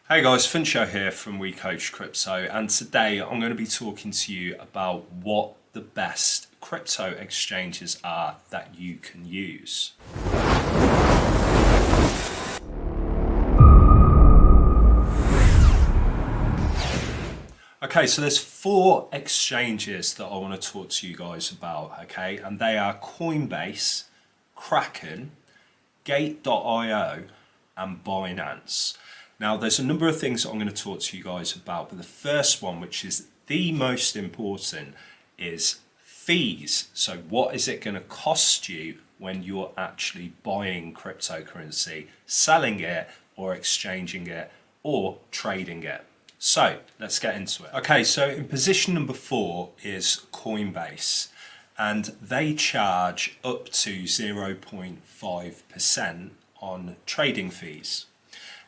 Hey guys, Funsho here from We Coach Crypto, and today I'm going to be talking to you about what the best crypto exchanges are that you can use. Okay, so there's four exchanges that I want to talk to you guys about, okay, and they are Coinbase, Kraken, Gate.io, and Binance. Now, there's a number of things that I'm going to talk to you guys about, but the first one, which is the most important, is fees. So what is it going to cost you when you're actually buying cryptocurrency, selling it, or exchanging it, or trading it? So let's get into it. Okay, so in position number 4 is Coinbase, and they charge up to 0.5% on trading fees.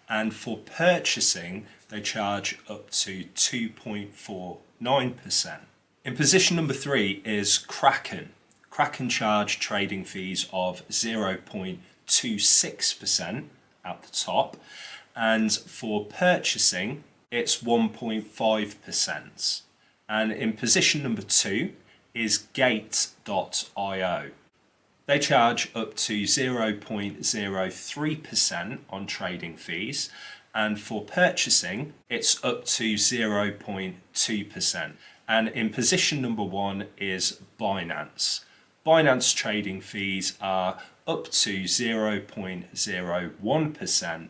And for purchasing, they charge up to 2.49%. In position number 3 is Kraken. Kraken charge trading fees of 0.26% at the top, and for purchasing, it's 1.5%. And in position number 2 is Gate.io. They charge up to 0.03% on trading fees, and for purchasing, it's up to 0.2%. And in position number 1 is Binance. Binance trading fees are up to 0.01%,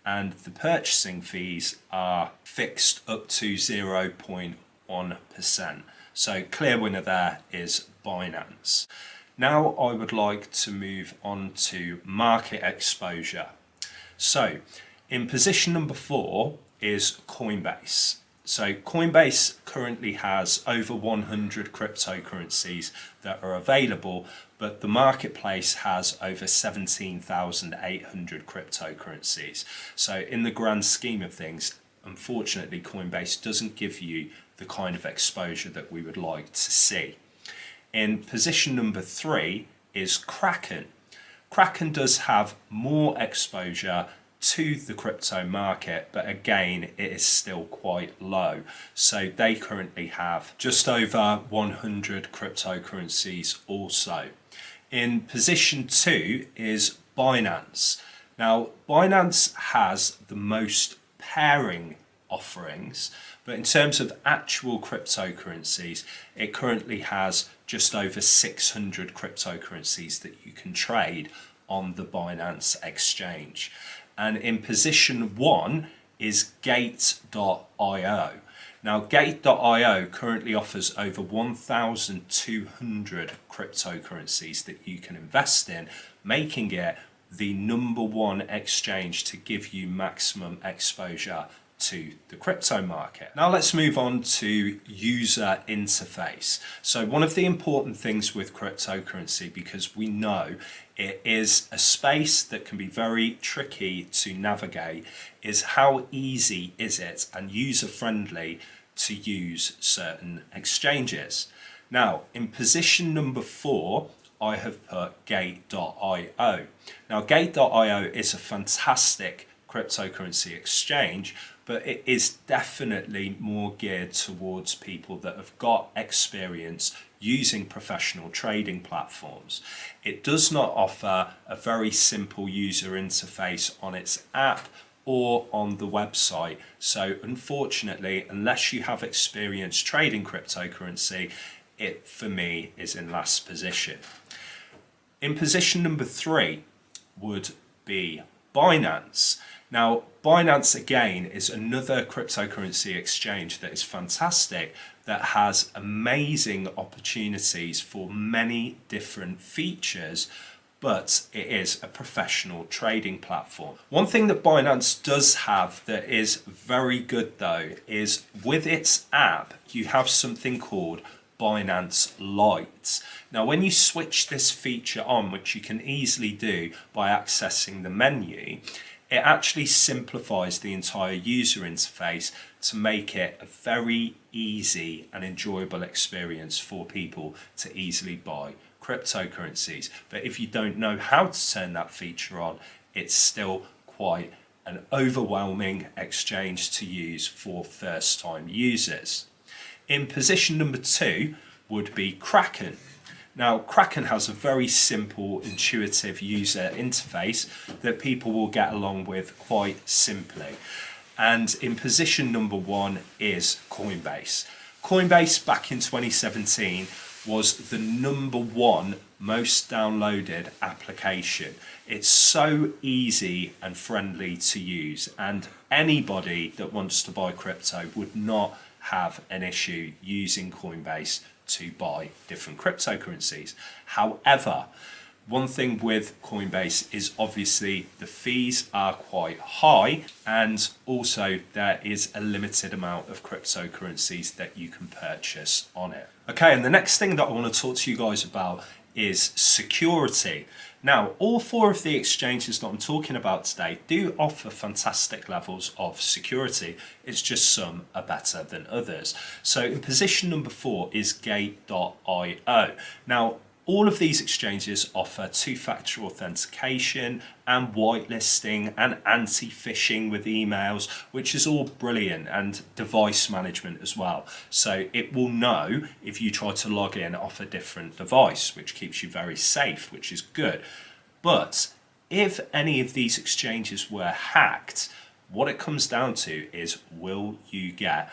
and the purchasing fees are fixed up to 0.1%. So clear winner there is Binance. Now I would like to move on to market exposure. So in position number 4 is Coinbase. So Coinbase currently has over 100 cryptocurrencies that are available, but the marketplace has over 17,800 cryptocurrencies. So in the grand scheme of things, unfortunately, Coinbase doesn't give you the kind of exposure that we would like to see. In position number 3 is Kraken. Kraken does have more exposure to the crypto market, but again, it is still quite low. So they currently have just over 100 cryptocurrencies also. In position 2 is Binance. Now, Binance has the most pairing offerings, but in terms of actual cryptocurrencies, it currently has just over 600 cryptocurrencies that you can trade on the Binance exchange. And in position 1 is Gate.io. Now, Gate.io currently offers over 1,200 cryptocurrencies that you can invest in, making it the number 1 exchange to give you maximum exposure to the crypto market. Now let's move on to user interface. So one of the important things with cryptocurrency, because we know it is a space that can be very tricky to navigate, is how easy is it and user friendly to use certain exchanges. Now in position number 4, I have put Gate.io. Now Gate.io is a fantastic cryptocurrency exchange, but it is definitely more geared towards people that have got experience using professional trading platforms. It does not offer a very simple user interface on its app or on the website. So unfortunately, unless you have experience trading cryptocurrency, it for me is in last position. In position number 3 would be Binance. Now, Binance again is another cryptocurrency exchange that is fantastic, that has amazing opportunities for many different features, but it is a professional trading platform. One thing that Binance does have that is very good though, is with its app, you have something called Binance Lights. Now when you switch this feature on, which you can easily do by accessing the menu, it actually simplifies the entire user interface to make it a very easy and enjoyable experience for people to easily buy cryptocurrencies. But if you don't know how to turn that feature on, it's still quite an overwhelming exchange to use for first-time users. In position number 2 would be Kraken. Now, Kraken has a very simple, intuitive user interface that people will get along with quite simply. And in position number 1 is Coinbase. Coinbase back in 2017 was the number 1 most downloaded application. It's so easy and friendly to use, and anybody that wants to buy crypto would not have an issue using Coinbase to buy different cryptocurrencies. However, one thing with Coinbase is obviously the fees are quite high, and also there is a limited amount of cryptocurrencies that you can purchase on it. Okay, and the next thing that I want to talk to you guys about is security. Now, all 4 of the exchanges that I'm talking about today do offer fantastic levels of security. It's just some are better than others. So in position number 4 is Gate.io. Now, all of these exchanges offer two-factor authentication and whitelisting and anti-phishing with emails, which is all brilliant, and device management as well. So it will know if you try to log in off a different device, which keeps you very safe, which is good. But if any of these exchanges were hacked, what it comes down to is, will you get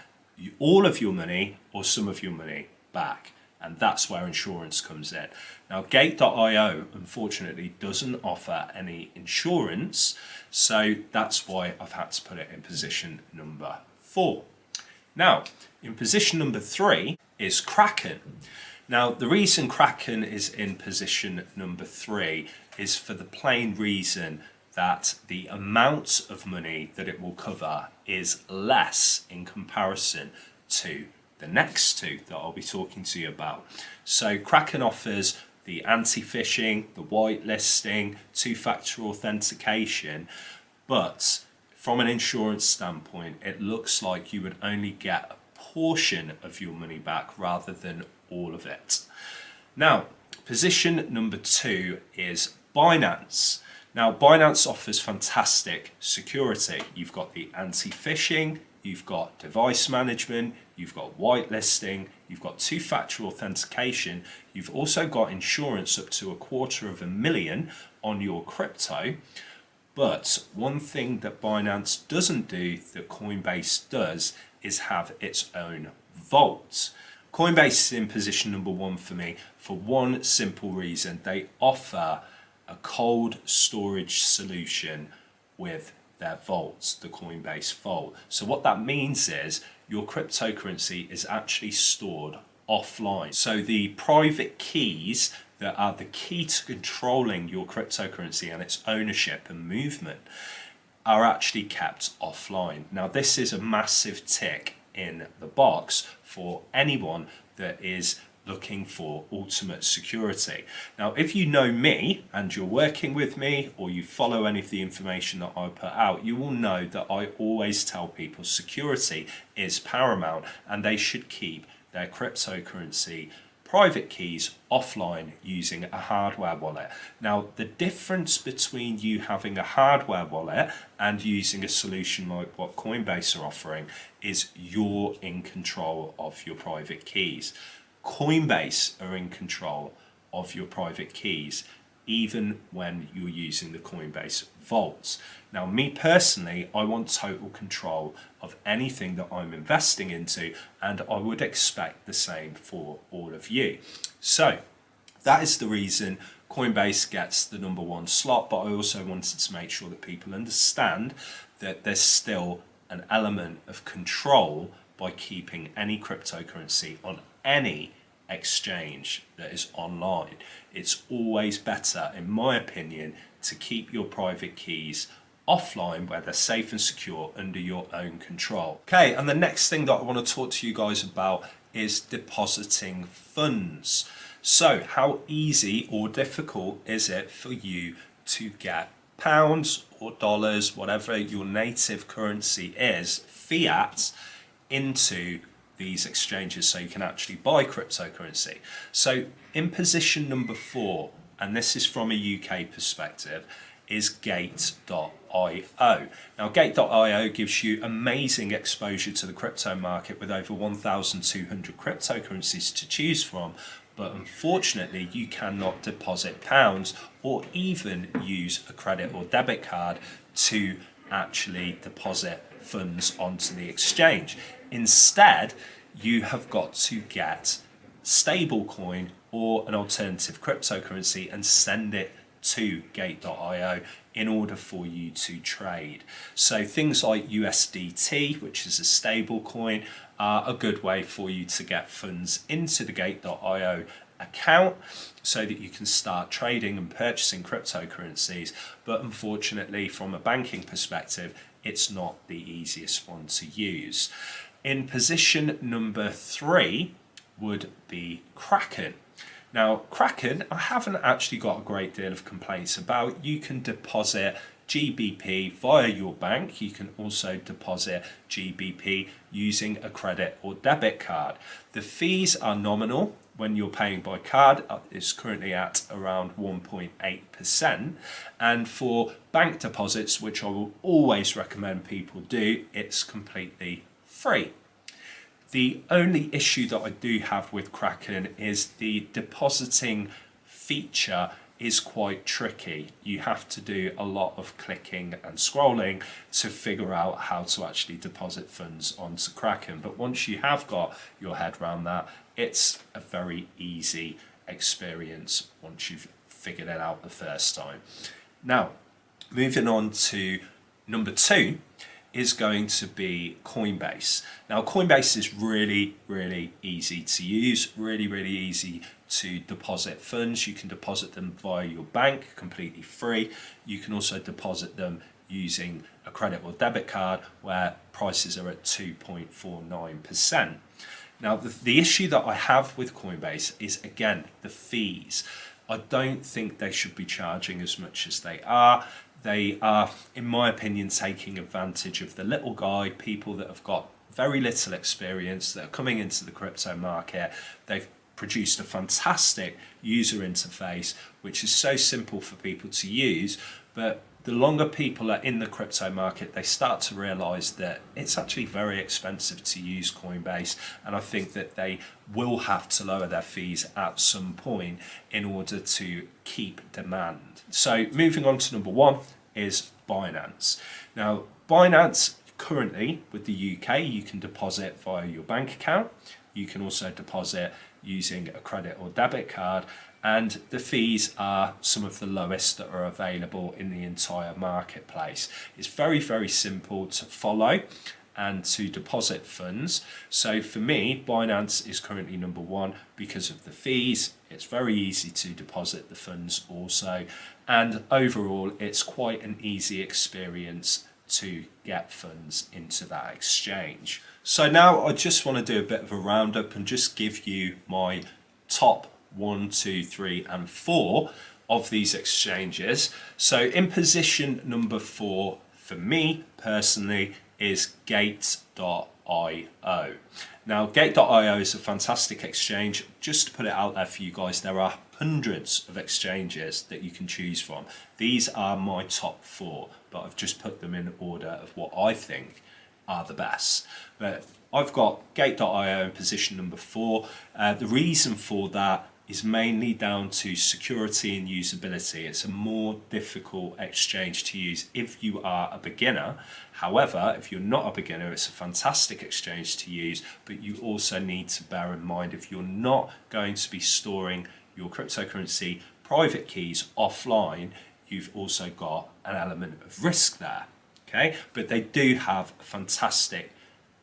all of your money or some of your money back? And that's where insurance comes in. Now, Gate.io unfortunately doesn't offer any insurance, so that's why I've had to put it in position number 4. Now, in position number 3 is Kraken. Now, the reason Kraken is in position number 3 is for the plain reason that the amount of money that it will cover is less in comparison to the next 2 that I'll be talking to you about. So Kraken offers the anti-phishing, the whitelisting, two-factor authentication, but from an insurance standpoint, it looks like you would only get a portion of your money back rather than all of it. Now, position number 2 is Binance. Now, Binance offers fantastic security. You've got the anti-phishing, you've got device management, you've got whitelisting, you've got two-factor authentication, you've also got insurance up to $250,000 on your crypto. But one thing that Binance doesn't do that Coinbase does is have its own vault. Coinbase is in position number 1 for me for one simple reason. They offer a cold storage solution with their vaults, the Coinbase vault. So what that means is your cryptocurrency is actually stored offline. So the private keys that are the key to controlling your cryptocurrency and its ownership and movement are actually kept offline. Now, this is a massive tick in the box for anyone that is looking for ultimate security. Now, if you know me and you're working with me, or you follow any of the information that I put out, you will know that I always tell people security is paramount and they should keep their cryptocurrency private keys offline using a hardware wallet. Now, the difference between you having a hardware wallet and using a solution like what Coinbase are offering is you're in control of your private keys. Coinbase are in control of your private keys, even when you're using the Coinbase vaults. Now, me personally, I want total control of anything that I'm investing into, and I would expect the same for all of you. So that is the reason Coinbase gets the number 1 slot, but I also wanted to make sure that people understand that there's still an element of control by keeping any cryptocurrency on any exchange that is online. It's always better, in my opinion, to keep your private keys offline where they're safe and secure under your own control. Okay, and the next thing that I want to talk to you guys about is depositing funds. So how easy or difficult is it for you to get pounds or dollars, whatever your native currency is, fiat, into these exchanges so you can actually buy cryptocurrency? So in position number 4, and this is from a UK perspective, is Gate.io. Now, Gate.io gives you amazing exposure to the crypto market with over 1,200 cryptocurrencies to choose from, but unfortunately you cannot deposit pounds or even use a credit or debit card to actually deposit funds onto the exchange. Instead, you have got to get stablecoin or an alternative cryptocurrency and send it to Gate.io in order for you to trade. So things like USDT, which is a stable coin, are a good way for you to get funds into the Gate.io account so that you can start trading and purchasing cryptocurrencies. But unfortunately, from a banking perspective, it's not the easiest one to use. In position number 3 would be Kraken. Now, Kraken, I haven't actually got a great deal of complaints about. You can deposit GBP via your bank. You can also deposit GBP using a credit or debit card. The fees are nominal when you're paying by card. It's currently at around 1.8%. And for bank deposits, which I will always recommend people do, it's completely free. The only issue that I do have with Kraken is the depositing feature is quite tricky. You have to do a lot of clicking and scrolling to figure out how to actually deposit funds onto Kraken. But once you have got your head around that, it's a very easy experience once you've figured it out the first time. Now, moving on to number 2 is going to be Coinbase. Now, Coinbase is really easy to use, really easy to deposit funds. You can deposit them via your bank completely free. You can also deposit them using a credit or debit card where prices are at 2.49%. Now, the issue that I have with Coinbase is, again, the fees. I don't think they should be charging as much as they are. They are, in my opinion, taking advantage of the little guy, people that have got very little experience, that are coming into the crypto market. They've produced a fantastic user interface, which is so simple for people to use, but the longer people are in the crypto market, they start to realize that it's actually very expensive to use Coinbase, and I think that they will have to lower their fees at some point in order to keep demand. So moving on to number 1 is Binance. Now, Binance currently with the UK, you can deposit via your bank account. You can also deposit using a credit or debit card, and the fees are some of the lowest that are available in the entire marketplace. It's very simple to follow and to deposit funds. So for me, Binance is currently number 1 because of the fees. It's very easy to deposit the funds also, and overall it's quite an easy experience to get funds into that exchange. So now I just want to do a bit of a roundup and just give you my top 1, 2, 3 and 4 of these exchanges. So in position number 4 for me personally is Gate.io. Now, Gate.io is a fantastic exchange. Just to put it out there for you guys, there are hundreds of exchanges that you can choose from. These are my top 4, but I've just put them in order of what I think are the best. But I've got Gate.io in position number 4. The reason for that is mainly down to security and usability. It's a more difficult exchange to use if you are a beginner. However, if you're not a beginner, it's a fantastic exchange to use, but you also need to bear in mind if you're not going to be storing your cryptocurrency private keys offline, you've also got an element of risk there. Okay, but they do have a fantastic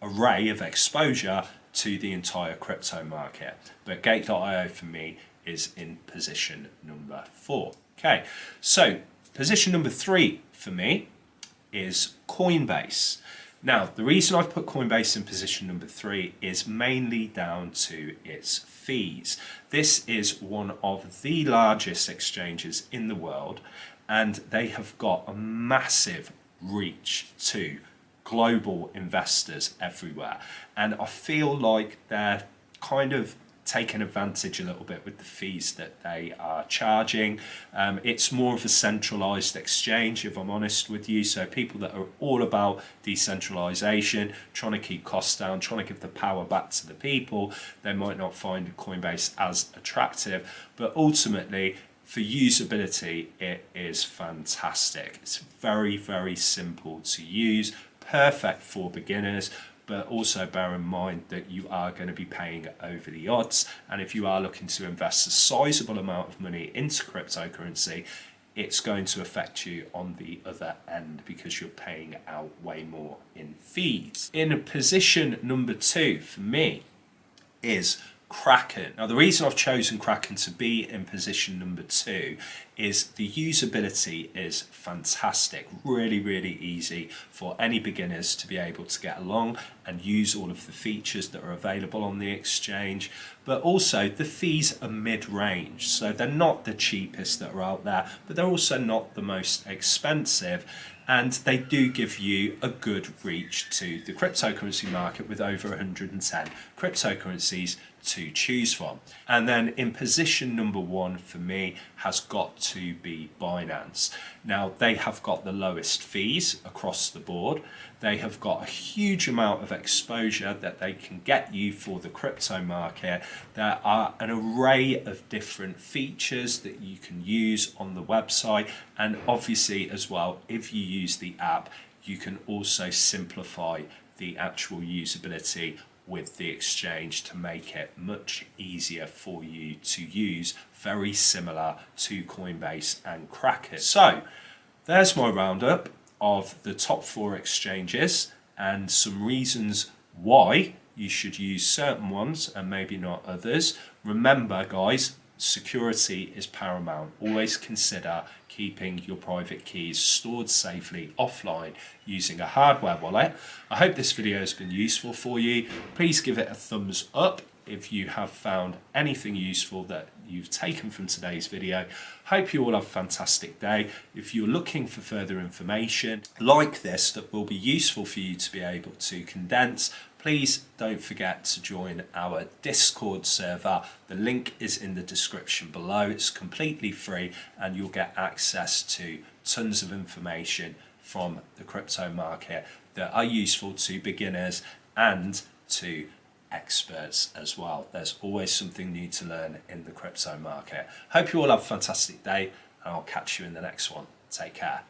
array of exposure to the entire crypto market. But Gate.io for me is in position number 4. Okay, so position number 3 for me is Coinbase. Now, the reason I've put Coinbase in position number 3 is mainly down to its fees. This is one of the largest exchanges in the world, and they have got a massive reach to global investors everywhere. And I feel like they're kind of taken advantage a little bit with the fees that they are charging. It's more of a centralized exchange, if I'm honest with you. So people that are all about decentralization, trying to keep costs down, trying to give the power back to the people, they might not find Coinbase as attractive. But ultimately, for usability, it is fantastic. It's very, very simple to use, perfect for beginners, but also bear in mind that you are going to be paying over the odds. And if you are looking to invest a sizable amount of money into cryptocurrency, it's going to affect you on the other end because you're paying out way more in fees. In position number 2 for me is Kraken. Now, the reason I've chosen Kraken to be in position number 2 is the usability is fantastic. Really, really easy for any beginners to be able to get along and use all of the features that are available on the exchange. But also the fees are mid-range, so they're not the cheapest that are out there, but they're also not the most expensive. And they do give you a good reach to the cryptocurrency market with over 110 cryptocurrencies to choose from. And then in position number 1 for me has got to be Binance. Now, they have got the lowest fees across the board. They have got a huge amount of exposure that they can get you for the crypto market. There are an array of different features that you can use on the website. And obviously as well, if you use the app, you can also simplify the actual usability with the exchange to make it much easier for you to use, very similar to Coinbase and Kraken. So there's my roundup of the top 4 exchanges and some reasons why you should use certain ones and maybe not others. Remember, guys, security is paramount. Always consider keeping your private keys stored safely offline using a hardware wallet. I hope this video has been useful for you. Please give it a thumbs up if you have found anything useful that you've taken from today's video. Hope you all have a fantastic day. If you're looking for further information like this that will be useful for you to be able to condense, please don't forget to join our Discord server. The link is in the description below. It's completely free and you'll get access to tons of information from the crypto market that are useful to beginners and to experts as well. There's always something new to learn in the crypto market. Hope you all have a fantastic day and I'll catch you in the next one. Take care.